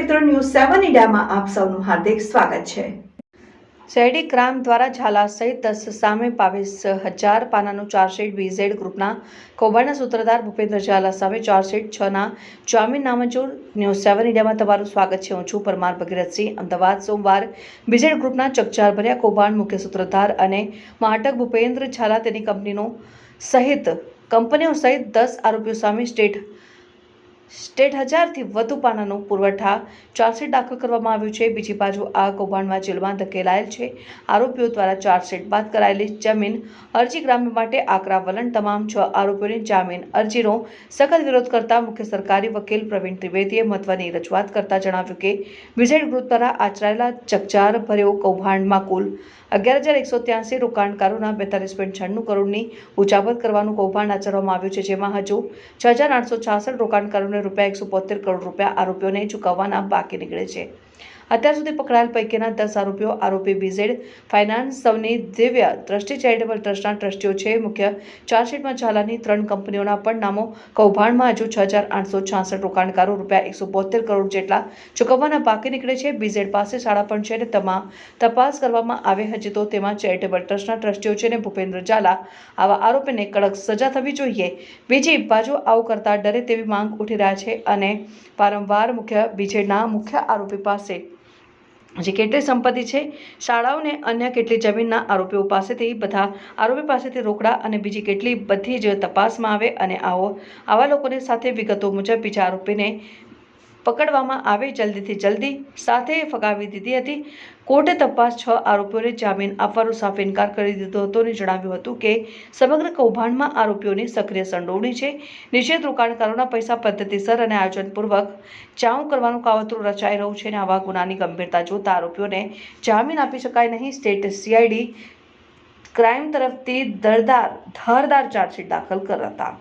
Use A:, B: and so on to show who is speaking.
A: મિત્રો, ન્યૂઝ 7 ઇન્ડિયામાં આપ સૌનું હાર્દિક સ્વાગત છે। શેરડી ક્રાઇમ દ્વારા ઝાલા સહિત 10 સામે 22,000 પાનાનું ચાર્જશીટ। બીઝેડ ગ્રુપના કૌભાંડના સૂત્રધાર ભૂપેન્દ્ર ઝાલા સામે ચાર્જશીટ 6ના જામીન નામંજૂર। ન્યૂઝ 7 ઇન્ડિયામાં તમારું સ્વાગત છે। હું છું પરમાર ભગીરથસિંહ। અમદાવાદ સોમવાર બીઝેડ ગ્રુપના ચકચારભર્યા કૌભાંડ મુખ્ય સૂત્રધાર અને મહાટક ભૂપેન્દ્ર ઝાલા તેની કંપનીઓ સહિત 10 આરોપીઓ સામે સ્ટેટ 1000થી વધુ પાનાનું પુરવઠા ચાર્જશીટ દાખલ કરવામાં આવ્યું છે। બીજી બાજુ આ કૌભાંડમાં જેલમાં ધકેલાયેલ છે આરોપીઓ દ્વારા ચાર્જશીટ બાદ કરાયેલી જામીન અરજી ગ્રામ્ય માટે આકરા વલણ। તમામ 6 આરોપીઓની જામીન અરજીનો સખત વિરોધ કરતા મુખ્ય સરકારી વકીલ પ્રવીણ ત્રિવેદીએ મહત્વની રજૂઆત કરતા જણાવ્યું કે બીઝેડ ગ્રુપ દ્વારા આચરાયેલા ચકચાર ભર્યો કૌભાંડમાં કુલ 11,183 રોકાણકારોના 42.96 કરોડની ઉચાપત કરવાનું કૌભાંડ આચરવામાં આવ્યું છે, જેમાં હજુ 6,866 રોકાણકારોને ₹172 કરોડ આરોપીઓને ચૂકવવાના બાકી નીકળે છે। અત્યાર સુધી પકડાયેલ પૈકીના 10 આરોપીઓ આરોપી બીઝેડ ફાઇનાન્સ સૌની દિવ્ય દ્રષ્ટિ ચેરિટેબલ ટ્રસ્ટના ટ્રસ્ટીઓ છે। મુખ્ય ચાર્જશીટમાં ઝાલાની 3 કંપનીઓના પણ નામો। કૌભાંડમાં હજુ 6,866 રોકાણકારો ₹172 કરોડ જેટલા ચૂકવવાના બાકી નીકળે છે। બીઝેડ પાસે શાળા પણ છે અને તપાસ કરવામાં આવે હજી તો તેમાં ચેરિટેબલ ટ્રસ્ટના ટ્રસ્ટીઓ છે અને ભૂપેન્દ્ર ઝાલા આવા આરોપીને કડક સજા થવી જોઈએ। બીજી બાજુ આવું કરતા ડરે તેવી માંગ ઉઠી રહ્યા છે અને વારંવાર બીઝેડના મુખ્ય આરોપી પાસે જે કેટલી સંપત્તિ છે, શાળાઓને અન્ય કેટલી જમીનના આરોપીઓ પાસેથી બધા આરોપી પાસેથી રોકડા અને બીજી કેટલી બધી જ તપાસમાં આવે અને આવા લોકોની સાથે વિગતો મુજબ બીજા આરોપીને પકડવામાં આવે જલ્દીથી જલ્દી સાથે ફગાવી દીધી હતી। કોર્ટે તપાસ 6 આરોપીઓને જામીન આપવાનો સાફ ઇનકાર કરી દીધો હતો અને જણાવ્યું હતું કે સમગ્ર કૌભાંડમાં આરોપીઓની સક્રિય સંડોવણી છે। નિષેધ રોકાણકારોના પૈસા પદ્ધતિસર અને આયોજનપૂર્વક ચાઉં કરવાનું કાવતરું રચાઈ રહ્યું છે અને આવા ગુનાની ગંભીરતા જોતા આરોપીઓને જામીન આપી શકાય નહીં। સ્ટેટ CID ક્રાઇમ તરફથી ધારદાર ચાર્જશીટ દાખલ કરાતા